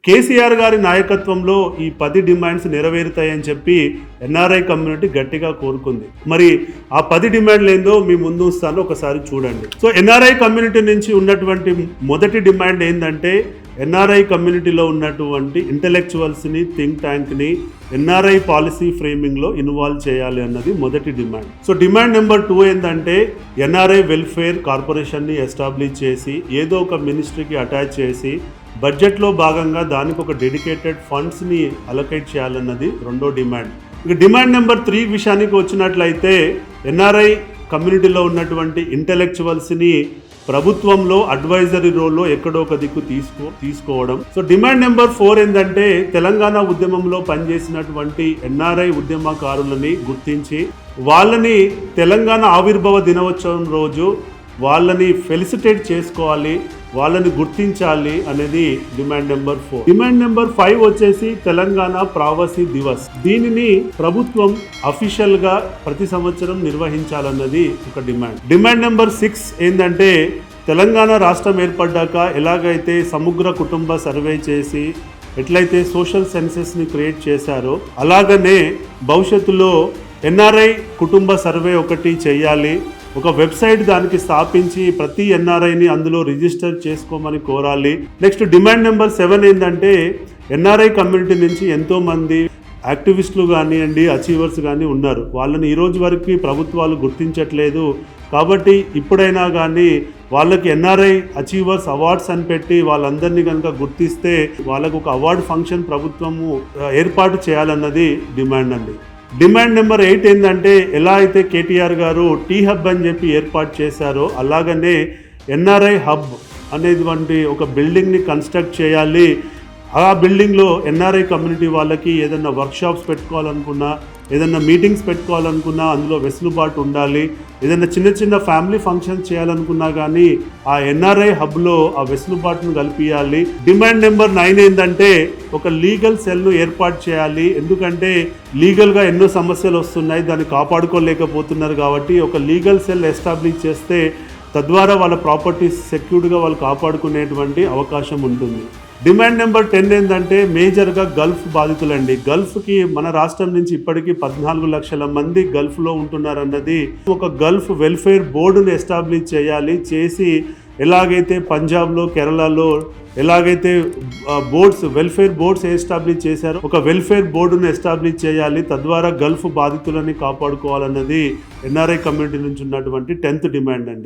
కేసీఆర్ గారి నాయకత్వంలో ఈ 10 డిమాండ్స్ నెరవేరుతాయని చెప్పి ఎన్ఆర్ఐ కమ్యూనిటీ గట్టిగా కోరుకుంది. మరి ఆ 10 డిమాండ్లు ఏందో మీ ముందు వస్తాను, ఒకసారి చూడండి. సో ఎన్ఆర్ఐ కమ్యూనిటీ నుంచి ఉన్నటువంటి మొదటి డిమాండ్ ఏంటంటే ఎన్ఆర్ఐ కమ్యూనిటీలో ఉన్నటువంటి ఇంటెలెక్చువల్స్ని, థింక్ ట్యాంక్ని ఎన్ఆర్ఐ పాలసీ ఫ్రేమింగ్లో ఇన్వాల్వ్ చేయాలి అన్నది మొదటి డిమాండ్. సో డిమాండ్ నెంబర్ 2 ఏంటంటే ఎన్ఆర్ఐ వెల్ఫేర్ కార్పొరేషన్ని ఎస్టాబ్లిష్ చేసి ఏదో ఒక మినిస్ట్రీకి అటాచ్ చేసి బడ్జెట్లో భాగంగా దానికి ఒక డెడికేటెడ్ ఫండ్స్ని అలొకేట్ చేయాలన్నది రెండో డిమాండ్. ఇక డిమాండ్ నెంబర్ 3 విషయానికి వచ్చినట్లయితే ఎన్ఆర్ఐ కమ్యూనిటీలో ఉన్నటువంటి ఇంటెలెక్చువల్స్ని ప్రభుత్వంలో అడ్వైజరీ రోల్లో ఎక్కడో ఒక దిక్కు తీసుకోవడం. సో డిమాండ్ నెంబర్ 4 ఏంటంటే తెలంగాణ ఉద్యమంలో పనిచేసినటువంటి ఎన్ఆర్ఐ ఉద్యమకారులని గుర్తించి వాళ్ళని తెలంగాణ ఆవిర్భావ దినోత్సవం రోజు వాళ్ళని ఫెలిసిటేట్ చేసుకోవాలి, వాళ్ళని గుర్తించాలి అనేది డిమాండ్ నెంబర్ 4. డిమాండ్ నెంబర్ 5 వచ్చేసి తెలంగాణ ప్రావాసీ దివస్. దీనిని ప్రభుత్వం అఫీషియల్ గా ప్రతి సంవత్సరం నిర్వహించాలన్నది ఒక డిమాండ్. డిమాండ్ నెంబర్ 6 ఏంటంటే తెలంగాణ రాష్ట్రం ఏర్పడ్డాక ఎలాగైతే సమగ్ర కుటుంబ సర్వే చేసి ఎట్లయితే సోషల్ సెన్సెస్ని క్రియేట్ చేశారో అలాగనే భవిష్యత్తులో ఎన్ఆర్ఐ కుటుంబ సర్వే ఒకటి చేయాలి, ఒక వెబ్సైట్ దానికి స్థాపించి ప్రతి ఎన్ఆర్ఐని అందులో రిజిస్టర్ చేసుకోమని కోరాలి. నెక్స్ట్ డిమాండ్ నెంబర్ 7 ఏంటంటే ఎన్ఆర్ఐ కమ్యూనిటీ నుంచి ఎంతోమంది యాక్టివిస్టులు కానివ్వండి, అచీవర్స్ కానీ ఉన్నారు. వాళ్ళని ఈ రోజు వరకు ప్రభుత్వాలు గుర్తించట్లేదు. కాబట్టి ఇప్పుడైనా కానీ వాళ్ళకి ఎన్ఆర్ఐ అచీవర్స్ అవార్డ్స్ అని పెట్టి వాళ్ళందరినీ కనుక గుర్తిస్తే వాళ్ళకు ఒక అవార్డు ఫంక్షన్ ప్రభుత్వము ఏర్పాటు చేయాలన్నది డిమాండ్ అండి. డిమాండ్ నెంబర్ 8 ఏంటంటే ఎలా అయితే కేటీఆర్ గారు టీ హబ్ అని చెప్పి ఏర్పాటు చేశారో అలాగనే ఎన్ఆర్ఐ హబ్ అనేటువంటి ఒక బిల్డింగ్ని కన్స్ట్రక్ట్ చేయాలి. ఆ బిల్డింగ్లో ఎన్ఆర్ఐ కమ్యూనిటీ వాళ్ళకి ఏదైనా వర్క్షాప్స్ పెట్టుకోవాలనుకున్నా, ఏదైనా మీటింగ్స్ పెట్టుకోవాలనుకున్నా అందులో వెసులుబాటు ఉండాలి. ఏదైనా చిన్న చిన్న ఫ్యామిలీ ఫంక్షన్స్ చేయాలనుకున్నా కానీ ఆ ఎన్ఆర్ఐ హబ్లో ఆ వెసులుబాటును కల్పించాలి. డిమాండ్ నెంబర్ 9 ఏంటంటే ఒక లీగల్ సెల్ను ఏర్పాటు చేయాలి. ఎందుకంటే లీగల్గా ఎన్నో సమస్యలు వస్తున్నాయి, దాన్ని కాపాడుకోలేకపోతున్నారు. కాబట్టి ఒక లీగల్ సెల్ ఎస్టాబ్లిష్ చేస్తే తద్వారా వాళ్ళ ప్రాపర్టీస్ సెక్యూర్డ్గా వాళ్ళు కాపాడుకునేటువంటి అవకాశం ఉంటుంది. డిమాండ్ నెంబర్ 10 ఏంటంటే మేజర్గా గల్ఫ్ బాధితులండి. గల్ఫ్కి మన రాష్ట్రం నుంచి ఇప్పటికీ 14 లక్షల మంది గల్ఫ్లో ఉంటున్నారన్నది ఒక గల్ఫ్ వెల్ఫేర్ బోర్డును ఎస్టాబ్లిష్ చేయాలి. చేసి ఎలాగైతే పంజాబ్లో, కేరళలో ఎలాగైతే వెల్ఫేర్ బోర్డ్స్ ఎస్టాబ్లిష్ చేశారో ఒక వెల్ఫేర్ బోర్డును ఎస్టాబ్లిష్ చేయాలి. తద్వారా గల్ఫ్ బాధితులని కాపాడుకోవాలన్నది ఎన్ఆర్ఐ కమ్యూనిటీ నుంచి ఉన్నటువంటి 10th డిమాండ్ అండి.